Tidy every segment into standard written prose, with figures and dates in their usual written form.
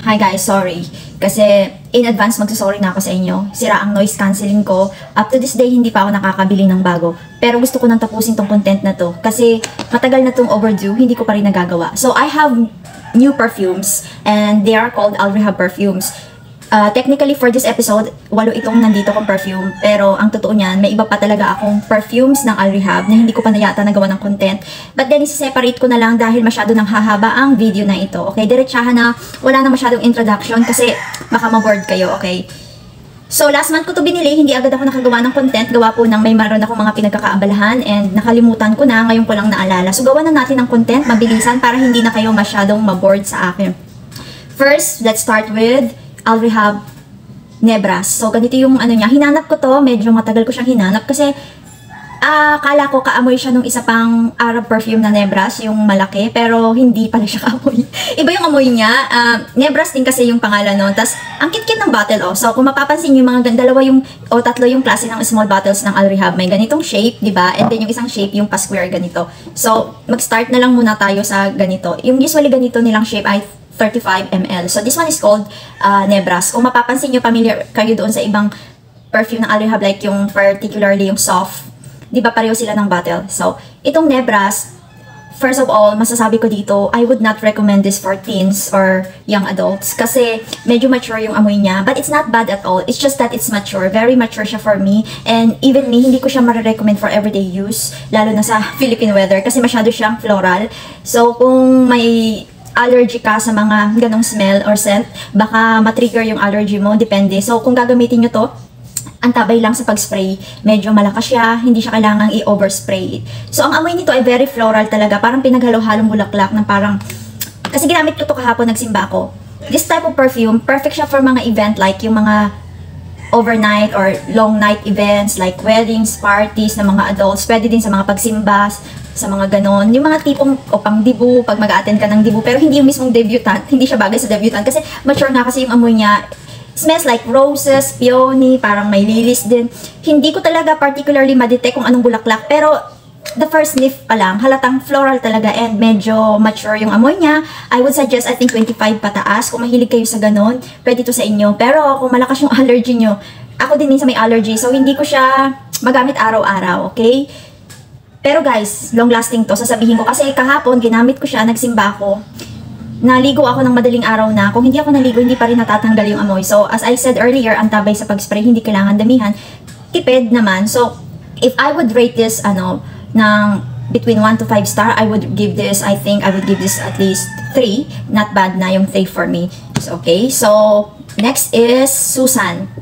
Hi guys, sorry. Kasi in advance magsasorry na ako sa inyo. Sira ang noise cancelling ko. Up to this day, hindi pa ako nakakabili ng bago. Pero gusto ko nang tapusin tong content na to. Kasi matagal na tong overdue, hindi ko pa rin nagagawa. So I have new perfumes and they are called Al Rehab perfumes. Technically for this episode, 8 itong nandito kong perfume. Pero ang totoo niyan, may iba pa talaga akong perfumes ng Al Rehab na hindi ko pa na yata nagawa ng content. But then, isa-separate ko na lang dahil masyado nang hahaba ang video na ito. Okay, diretsahan na, wala na masyadong introduction kasi baka ma-bored kayo, okay? So, last month ko to binili, hindi agad ako nakagawa ng content. Gawa po ng may maroon akong mga pinagkakaabalahan and nakalimutan ko na, ngayon ko lang naalala. So, gawa na natin ng content, mabilisan para hindi na kayo masyadong ma-bored sa akin. First, let's start with Al Rehab Nebras. So, ganito yung ano niya. Hinanap ko to. Medyo matagal ko siyang hinanap kasi akala ko kaamoy siya nung isa pang Arab perfume na Nebras, yung malaki. Pero hindi pala siya kaamoy. Iba yung amoy niya. Nebras din kasi yung pangalan nun. Tapos, ang kit-kit ng bottle. Oh. So, kung mapapansin yung mga dalawa yung, o tatlo yung klase ng small bottles ng Al Rehab. May ganitong shape, di ba? And then yung isang shape, yung pa-square ganito. So, mag-start na lang muna tayo sa ganito. Yung usually ganito nilang shape ay 35 ml. So, this one is called Nebras. Kung mapapansin nyo, familiar kayo doon sa ibang perfume ng Al Rehab, like yung particularly yung soft. Di ba pareho sila ng bottle? So, itong Nebras, first of all, masasabi ko dito, I would not recommend this for teens or young adults kasi medyo mature yung amoy niya. But it's not bad at all. It's just that it's mature. Very mature siya for me. And even me, hindi ko siya marirecommend for everyday use, lalo na sa Philippine weather kasi masyado siyang floral. So, kung may allergy ka sa mga ganong smell or scent, baka matrigger yung allergy mo, depende. So, kung gagamitin nyo to, antabay lang sa pag-spray. Medyo malakas siya, hindi siya kailangang i-overspray. So, ang amoy nito ay very floral talaga. Parang pinaghalo-halong bulaklak na parang, kasi ginamit ko to kahapon, nagsimba ako. This type of perfume, perfect siya for mga event like yung mga overnight or long night events like weddings, parties ng mga adults. Pwede din sa mga pagsimba, sa mga ganon. Yung mga tipong o pang dibu, pag mag-attend ka ng dibu, pero hindi yung mismong debutant, hindi siya bagay sa debutant kasi mature na kasi yung amoy niya. Smells like roses, peony, parang may lilies din. Hindi ko talaga particularly ma-detect kung anong bulaklak, pero the first sniff pa lang, halatang floral talaga and medyo mature yung amoy niya. I would suggest, I think 25 pataas. Kung mahilig kayo sa ganon, pwede to sa inyo. Pero kung malakas yung allergy nyo, ako din minsan may allergy, so hindi ko siya magamit araw-araw, okay? Pero guys, long lasting to, sasabihin ko. Kasi kahapon, ginamit ko siya, nagsimba ako. Naligo ako ng madaling araw na. Kung hindi ako naligo, hindi pa rin natatanggal yung amoy. So, as I said earlier, antabay sa pag-spray, hindi kailangan damihan. Tipid naman. So, if I would rate this, ng between 1 to 5 star, I would give this, I think, I would give this at least 3. Not bad na yung 3 for me. So, okay. So, next is Susan.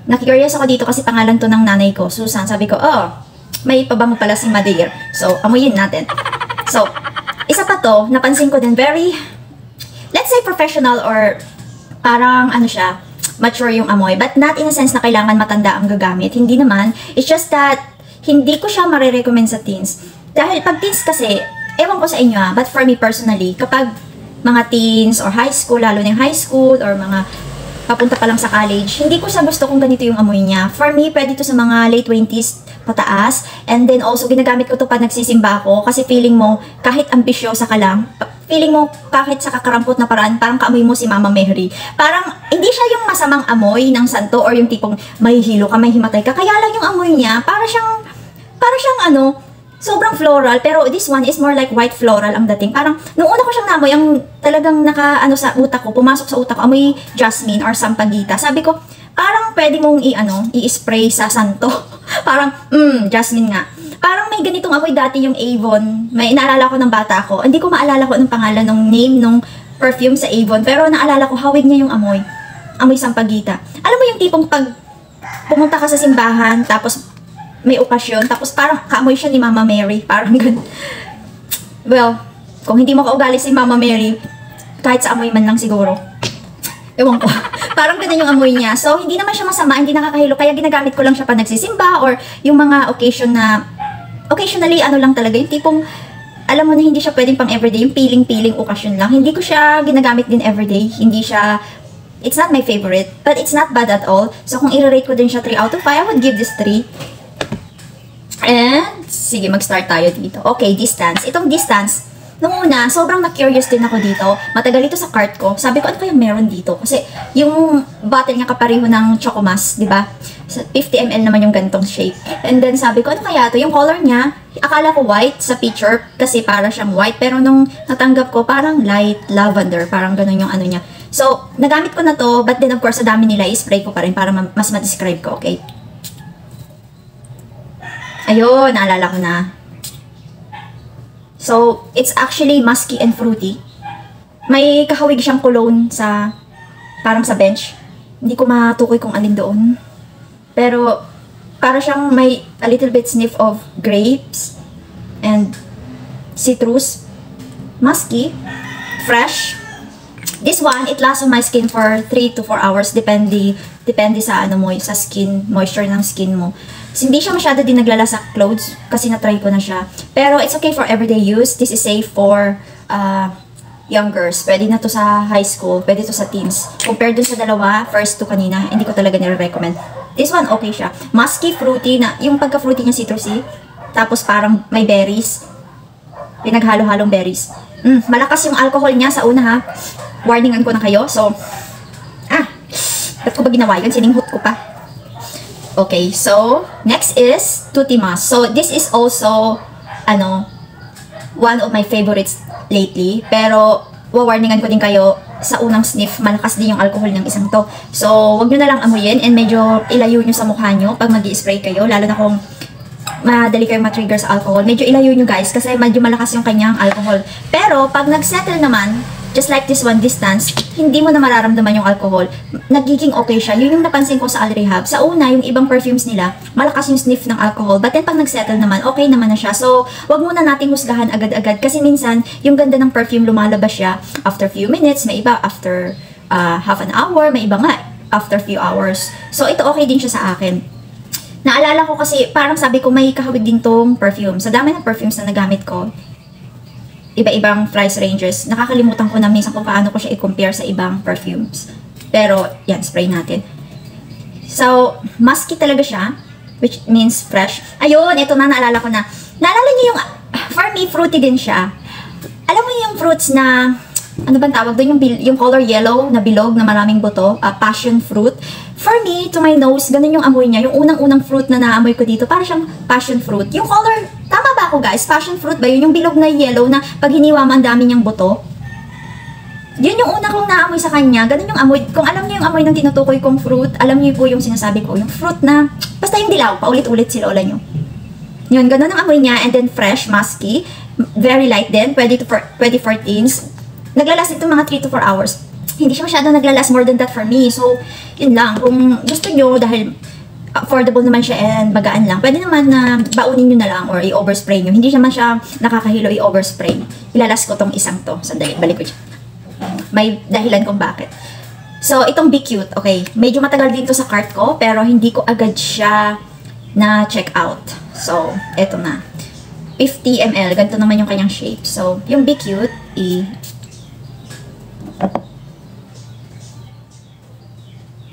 Nakikurious ako dito kasi pangalan to ng nanay ko. Susan. Sabi ko, oh, may pabango pala si Madeir. So, amuyin natin. So, isa pa to, napansin ko din, very, let's say professional or parang ano siya, mature yung amoy. But not in a sense na kailangan matanda ang gagamit. Hindi naman. It's just that, hindi ko siya marirecommend sa teens. Dahil pag teens kasi, ewan ko sa inyo but for me personally, kapag mga teens or high school, lalo na yung high school or mga papunta pa lang sa college, hindi ko siya gusto kung ganito yung amoy niya. For me, pwede to sa mga late 20s pataas. And then also, ginagamit ko to pag nagsisimba ako kasi feeling mo, kahit ambisyosa ka lang, feeling mo kahit sa kakarampot na paraan, parang kaamoy mo si Mama Mary. Parang, hindi siya yung masamang amoy ng santo or yung tipong may hilo ka, may himatay ka. Kaya lang yung amoy niya, para siyang sobrang floral. Pero this one is more like white floral ang dating. Parang, nung una ko siyang namoy, ang talagang sa utak ko, pumasok sa utak ko, amoy jasmine or sampagita. Sabi ko, parang pwede mong i-spray sa santo. Parang, jasmine nga. Parang may ganitong amoy dati yung Avon. May naalala ko ng bata ko. Hindi ko maalala ko anong pangalan ng name ng perfume sa Avon. Pero naalala ko, hawig niya yung amoy. Amoy sampagita. Alam mo yung tipong pag pumunta ka sa simbahan, tapos may okasyon, tapos parang kaamoy siya ni Mama Mary. Parang ganun. Well, kung hindi mo kaugali si Mama Mary, kahit sa amoy man lang siguro. Ewan ko. Parang ganun yung amoy niya. So, hindi naman siya masama, hindi nakakahilo. Kaya ginagamit ko lang siya pag nagsisimba or yung mga occasion na, occasionally, lang talaga. Yung tipong, alam mo na hindi siya pwedeng pang everyday. Yung peeling-peeling occasion lang. Hindi ko siya ginagamit din everyday. Hindi siya, it's not my favorite. But it's not bad at all. So, kung i-rate ko din siya 3 out of 5, I would give this 3. And, sige, mag-start tayo dito. Okay, distance. Itong distance, nung una, sobrang na-curious din ako dito. Matagal ito sa cart ko. Sabi ko, ano kayang meron dito? Kasi yung bottle nga kapareho ng Chocomas, di ba? 50 ml naman yung gantong shape. And then sabi ko, ano kaya to? Yung color niya, akala ko white sa picture kasi para siyang white. Pero nung natanggap ko, parang light lavender. Parang ganun yung ano niya. So, nagamit ko na to, but then of course, sa dami nila, i-spray ko pa rin para mas ma-describe ko, okay? Ayun, naalala ko na. So, it's actually musky and fruity. May kahawig siyang cologne sa, parang sa bench. Hindi ko matukoy kung alin doon. Pero, para siyang may a little bit sniff of grapes and citrus. Musky, fresh. This one, it lasts on my skin for 3 to 4 hours. Depende sa ano mo, sa skin, moisture ng skin mo. Hindi siya masyado din naglala sa clothes kasi na-try ko na siya. Pero it's okay for everyday use. This is safe for young girls. Pwede na to sa high school. Pwede to sa teens. Compared dun sa dalawa, first to kanina, hindi ko talaga nire-recommend. This one, okay siya. Musky, fruity, na, yung pagka-fruity niya citrusy. Tapos parang may berries. Pinaghalo-halong berries. Malakas yung alcohol niya sa una ha. Warningan ko na kayo. So, ba't ko ba ginawa yun? Sininghot ko pa. Okay, so, next is Tutimas. So, this is also, one of my favorites lately. Pero, wawarningan ko din kayo, sa unang sniff, malakas din yung alcohol ng isang to. So, wag nyo na lang amuyin and medyo ilayo nyo sa mukha nyo pag mag-i-spray kayo. Lalo na kung madali kayong matrigger sa alcohol. Medyo ilayo nyo guys kasi medyo malakas yung kanyang alcohol. Pero, pag nag-settle naman, just like this one, distance, hindi mo na mararamdaman yung alcohol. Nagiging okay siya. Yun yung napansin ko sa Al Rehab. Sa una, yung ibang perfumes nila, malakas yung sniff ng alcohol. But then pag nag-settle naman, okay naman na siya. So, wag muna nating husgahan agad-agad. Kasi minsan, yung ganda ng perfume lumalabas siya after few minutes. May iba after half an hour. May iba nga after few hours. So, ito okay din siya sa akin. Naalala ko kasi, parang sabi ko, may kahawig din tong perfume. Sa dami ng perfumes na nagamit ko, iba-ibang price ranges. Nakakalimutan ko na minsan kung paano ko siya i-compare sa ibang perfumes. Pero, yan, spray natin. So, musky talaga siya, which means fresh. Ayun, ito na, naalala ko na. Naalala niyo yung, for me, fruity din siya. Alam mo yung fruits na, ano bang tawag doon? Yung color yellow na bilog na maraming buto, passion fruit. For me, to my nose, ganun yung amoy niya. Yung unang-unang fruit na naamoy ko dito, para siyang passion fruit. Yung color, tama ba ako guys? Passion fruit ba yun? Yung bilog na yellow na pag hiniwa mo, ang dami niyang buto. Yun yung una kong naamoy sa kanya. Ganun yung amoy. Kung alam niyo yung amoy ng tinutukoy kong fruit, alam niyo po yung sinasabi ko. Yung fruit na, basta yung dilaw, paulit-ulit si lola niyo. Yun, ganun ang amoy niya. And then fresh, musky. Very light din. Pwede for teens. Naglalast ito mga 3 to 4 hours. Hindi siya masyado naglalast more than that for me. So, yun lang. Kung gusto nyo, dahil affordable naman siya and magaan lang, pwede naman na baunin nyo na lang or i-overspray nyo. Hindi naman siya nakakahilo i-overspray. Ilalas ko tong isang to. Sandali, balik ko siya. May dahilan kung bakit. So, itong Be Cute, okay. Medyo matagal dito sa cart ko, pero hindi ko agad siya na-check out. So, eto na. 50 ml. Ganito naman yung kanyang shape. So, yung Be Cute,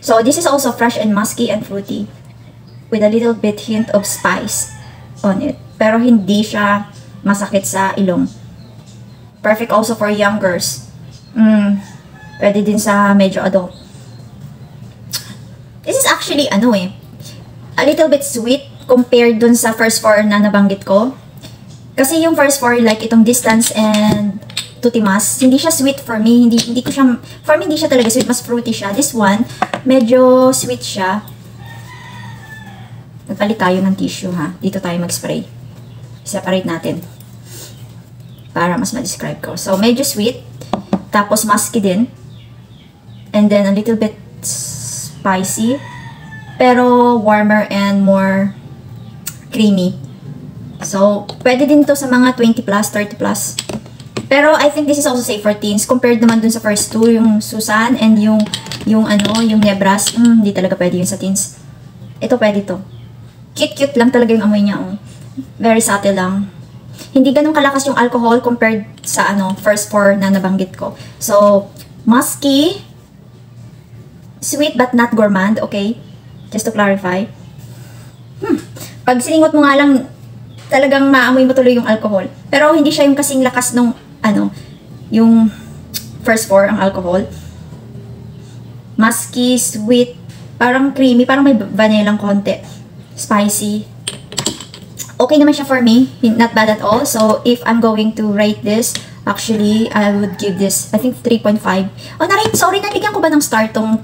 So, this is also fresh and musky and fruity with a little bit hint of spice on it. Pero hindi siya masakit sa ilong. Perfect also for young girls. Pwede din sa medyo adult. This is actually, a little bit sweet compared dun sa first four na nabanggit ko. Kasi yung first four, like itong Distance and Tutimas, hindi siya sweet for me. Hindi ko siya, for me hindi siya talaga sweet, mas fruity siya. This one, medyo sweet siya. Nagpalit tayo ng tissue ha. Dito tayo mag-spray. Separate natin. Para mas ma-describe ko. So, medyo sweet. Tapos musky din. And then a little bit spicy. Pero warmer and more creamy. So, pwede din to sa mga 20 plus, 30 plus. Pero I think this is also safe for teens compared naman dun sa first two, yung Susan and yung Nebras. Hindi talaga pwede yun sa teens. Ito pwede to. Cute-cute lang talaga yung amoy niya. Very subtle lang. Hindi ganun kalakas yung alcohol compared sa first four na nabanggit ko. So, musky, sweet but not gourmand, okay? Just to clarify. Pag siningot mo nga lang, talagang maamoy mo tuloy yung alcohol. Pero hindi siya yung kasing lakas nung yung first four, ang alcohol. Musky, sweet, parang creamy, parang may vanilla konti. Spicy. Okay naman siya for me, not bad at all. So, if I'm going to rate this, actually, I would give this, I think, 3.5. Oh, na-rate, sorry, nabigyan ko ba ng star tong,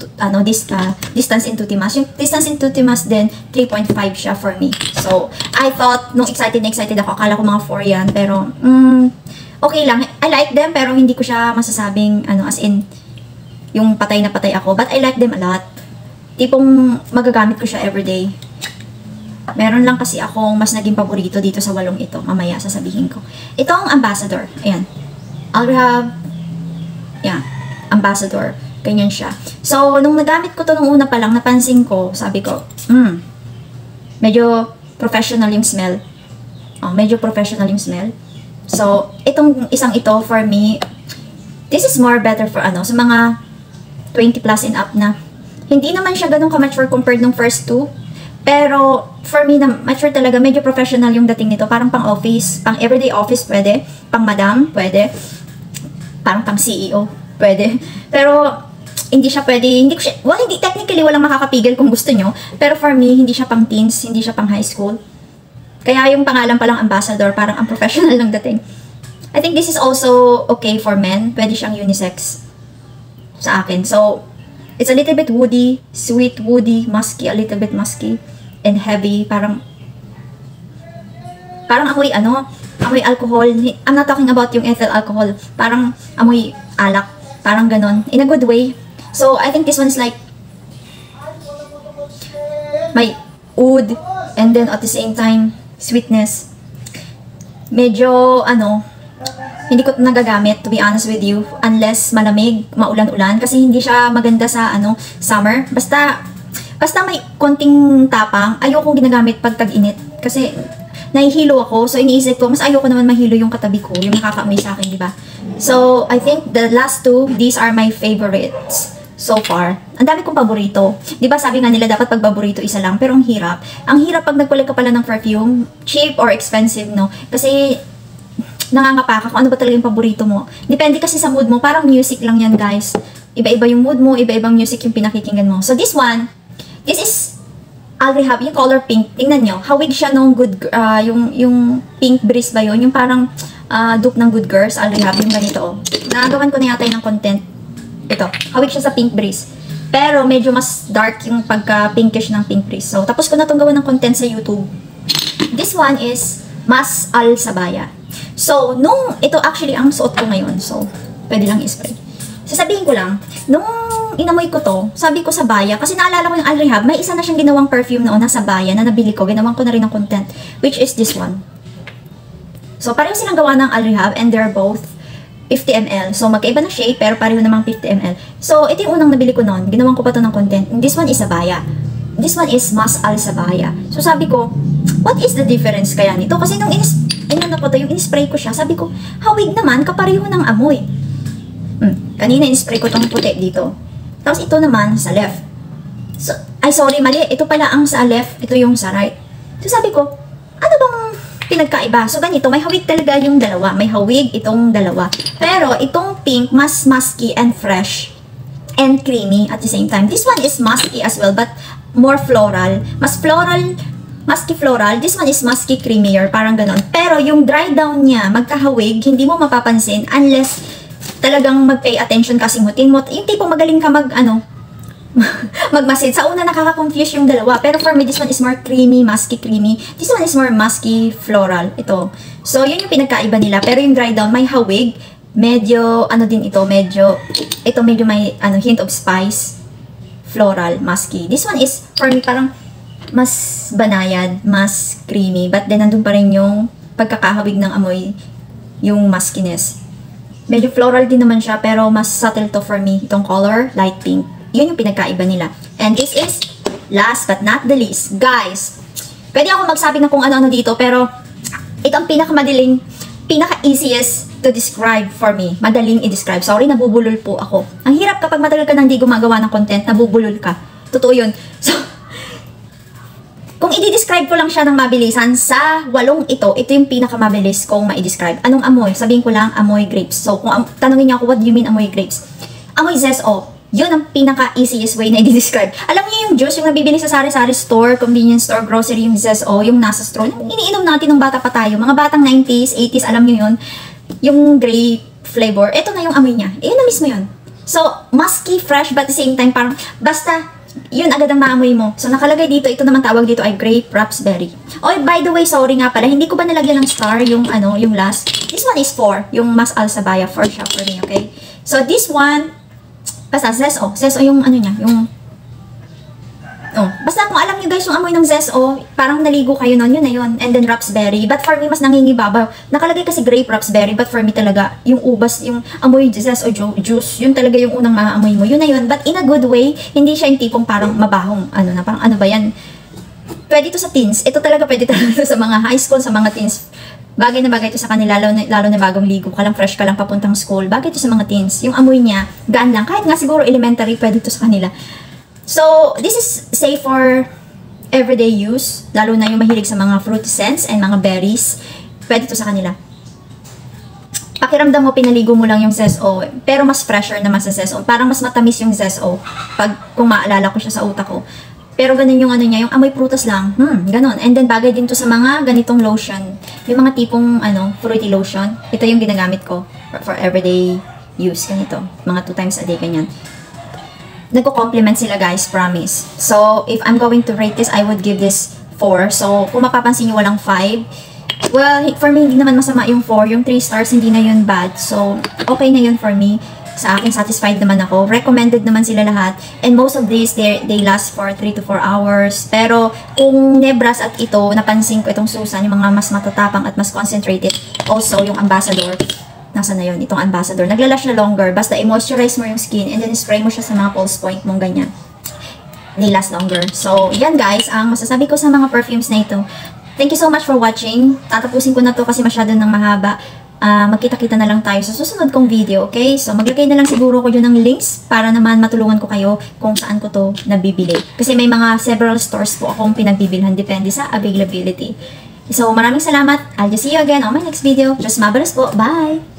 distance in Tutimas? Yung distance in Tutimas din, 3.5 siya for me. So, I thought, nung excited na excited ako, akala ko mga 4 yan, pero, okay lang. I like them, pero hindi ko siya masasabing, as in, yung patay na patay ako. But I like them a lot. Tipong, magagamit ko siya everyday. Meron lang kasi akong mas naging paborito dito sa 8 ito. Mamaya, sasabihin ko. Ito ang Ambassador. Ayan. Alrihab. Yan. Ambassador. Ganyan siya. So, nung nagamit ko to nung una pa lang, napansin ko, sabi ko, medyo professional yung smell. Oh, medyo professional yung smell. So, itong isang ito, for me, this is more better for sa mga 20 plus and up na. Hindi naman siya ganun ka-mature compared nung first two. Pero, for me, na mature talaga, medyo professional yung dating nito. Parang pang office, pang everyday office, pwede. Pang madam, pwede. Parang pang CEO, pwede. Pero, hindi siya pwede, hindi technically, walang makakapigil kung gusto nyo. Pero for me, hindi siya pang teens, hindi siya pang high school. Kaya yung pangalan palang Ambassador, parang ang professional ng dating. I think this is also okay for men. Pwede siyang unisex sa akin. So, it's a little bit woody, sweet, woody, musky, a little bit musky, and heavy. Parang amoy amoy alcohol. I'm not talking about yung ethyl alcohol. Parang amoy alak. Parang ganon. In a good way. So, I think this one is like may oud, and then at the same time, sweetness. Medyo, hindi ko nagagamit, to be honest with you, unless malamig, maulan-ulan, kasi hindi siya maganda sa, summer. Basta may konting tapang, ayoko ginagamit pag tag-init. Kasi, nahihilo ako, so iniisip ko, mas ayoko naman mahilo yung katabi ko, yung nakakaamoy sa akin, di ba? So, I think the last two, these are my favorites so far. Ang dami kong paborito. Di ba sabi nga nila, dapat pag paborito isa lang, pero ang hirap. Ang hirap pag nagkulik ka pala ng perfume, cheap or expensive, no? Kasi, nangangapa ka kung ano ba talaga yung paborito mo. Depende kasi sa mood mo. Parang music lang yan, guys. Iba-iba yung mood mo, iba-ibang music yung pinakikinggan mo. So, this one, this is Alrihab, yung color pink. Tingnan nyo, hawig siya nung good, yung pink breeze ba yun? Yung parang dupe ng Good Girls, Alrihab, yung ganito. Oh. Nagawan ko na yata ng content. Ito, hawig siya sa pink breeze. Pero, medyo mas dark yung pagka-pinkish ng pink breeze. So, tapos ko na itong gawa ng content sa YouTube. This one is Mas Al Sabaya. So, ito actually ang suot ko ngayon. So, pwede lang i-spray. Sasabihin ko lang, nung inamoy ko to, sabi ko sa Baya, kasi naalala ko yung Alrihab, may isa na siyang ginawang perfume noon na sa Baya na nabili ko, ginawan ko na rin ng content, which is this one. So, pareho silang gawa ng Alrihab and they're both 50 ml. So, magkaiba na shade, pero pareho namang 50 ml. So, ito yung unang nabili ko noon, ginawan ko pa to ng content. This one is Sabaya. This one is Mas Al Sabaya. So, sabi ko, what is the difference kaya nito? Kasi nung yung in-spray ko siya, sabi ko, hawig naman, kapareho ng amoy. Kanina in-spray ko tong puti dito. Tapos ito naman sa left. So, sorry, mali. Ito pala ang sa left, ito yung sa right. So sabi ko, ano bang pinagkaiba? So ganito, may hawig talaga yung dalawa. May hawig itong dalawa. Pero itong pink, mas musky and fresh and creamy at the same time. This one is musky as well, but more floral. Mas floral, musky floral. This one is musky creamier, parang ganon. Pero yung dry down niya, magkahawig, hindi mo mapapansin unless talagang mag-pay attention kasi mutin mo. Yung tipong magaling ka magmasid. Sa una nakaka-confuse yung dalawa. Pero for me, this one is more creamy, musky creamy. This one is more musky floral. Ito. So, yun yung pinagkaiba nila. Pero yung dry down, may hawig. Medyo, ito medyo may, hint of spice. Floral, musky. This one is, for me, parang mas banayad, mas creamy. But then, nandun pa rin yung pagkakahawig ng amoy, yung muskiness. Medyo floral din naman siya, pero mas subtle to for me. Itong color, light pink. Yun yung pinagkaiba nila. And this is, last but not the least. Guys, pwede ako magsabi ng kung ano-ano dito, pero ito ang pinakamadaling, pinaka-easiest to describe for me. Madaling i-describe. Sorry, nabubulol po ako. Ang hirap kapag matagal ka nang di gumagawa ng content, nabubulol ka. Totoo yun. So, Kung i-describe ko lang siya ng mabilisan, sa 8 ito yung pinakamabilis kong ma-describe. Anong amoy? Sabihin ko lang, amoy grapes. So, kung tanongin niyo ako, what do you mean amoy grapes? Amoy ZSO. Yun ang pinaka-easiest way na i-describe. Alam niyo yung juice, yung nabibili sa sari-sari store, convenience store, grocery, yung ZSO, yung nasa straw. Yung iniinom natin nung bata pa tayo. Mga batang 90s, 80s, alam niyo yun. Yung grape flavor. Ito na yung amoy niya. Yun na mismo yun. So, musky, fresh, but at the same time, parang, basta, yun agad ang maamoy mo. So, nakalagay dito, ito naman tawag dito ay grape raspberry. Oh, by the way, sorry nga pala, hindi ko ba nalagyan ng star yung, yung last? This one is 4, yung Mas Alsabaya, 4 siya for me, okay? So, this one, basta, ZSO. ZSO yung niya, yung, basta kung alam nyo guys, yung amoy ng ZSO, parang naligo kayo nun, yun na yun. And then raspberry. But for me, mas nangingibabaw. Nakalagay kasi grape raspberry, but for me talaga, yung ubas, yung amoy ZSO juice, yun talaga yung unang maamoy mo. Yun na yun. But in a good way, hindi siya yung tipong parang mabahong, parang ano ba yan? Pwede to sa teens. Ito talaga pwede talaga sa mga high school, sa mga teens. Bagay na bagay ito sa kanila, lalo na bagong ligo ka lang, fresh ka lang papuntang school. Bagay ito sa mga teens. Yung amoy niya, gaan lang. Kahit nga siguro elementary, pwede ito sa kanila. So, this is safe for everyday use, lalo na yung mahilig sa mga fruity scents and mga berries. Pwede ito sa kanila. Pakiramdam mo, pinaligo mo lang yung ZSO, pero mas fresher naman sa ZSO. Parang mas matamis yung ZSO, kung maalala ko siya sa utak ko. Pero ganun yung niya, yung amoy prutas lang. Ganun. And then, bagay din to sa mga ganitong lotion. Yung mga tipong, fruity lotion. Ito yung ginagamit ko for everyday use. Ganito. Mga 2 times a day, ganyan. Nagko-compliment sila guys, promise. So, if I'm going to rate this, I would give this 4. So, kung mapapansin nyo, walang 5. Well, for me, hindi naman masama yung 4. Yung 3 stars, hindi na yun bad. So, okay na yun for me. Sa akin, satisfied naman ako. Recommended naman sila lahat. And most of these, they last for 3 to 4 hours. Pero, kung Nebras at ito, napansin ko itong Susan, yung mga mas matatapang at mas concentrated. Also, yung Ambassador. Nasa na yun, itong Ambassador. Naglalash na longer. Basta i-moisturize mo yung skin and then spray mo siya sa mga pulse point mong ganyan. They last longer. So, yan guys, ang masasabi ko sa mga perfumes na ito. Thank you so much for watching. Tatapusin ko na to kasi masyado nang mahaba. Magkita-kita na lang tayo sa susunod kong video, okay? So, maglagay na lang siguro ko dyan ng links para naman matulungan ko kayo kung saan ko to nabibili. Kasi may mga several stores po akong pinagbibilhan. Depende sa availability. So, maraming salamat. I'll just see you again on my next video. Just mabalas po. Bye!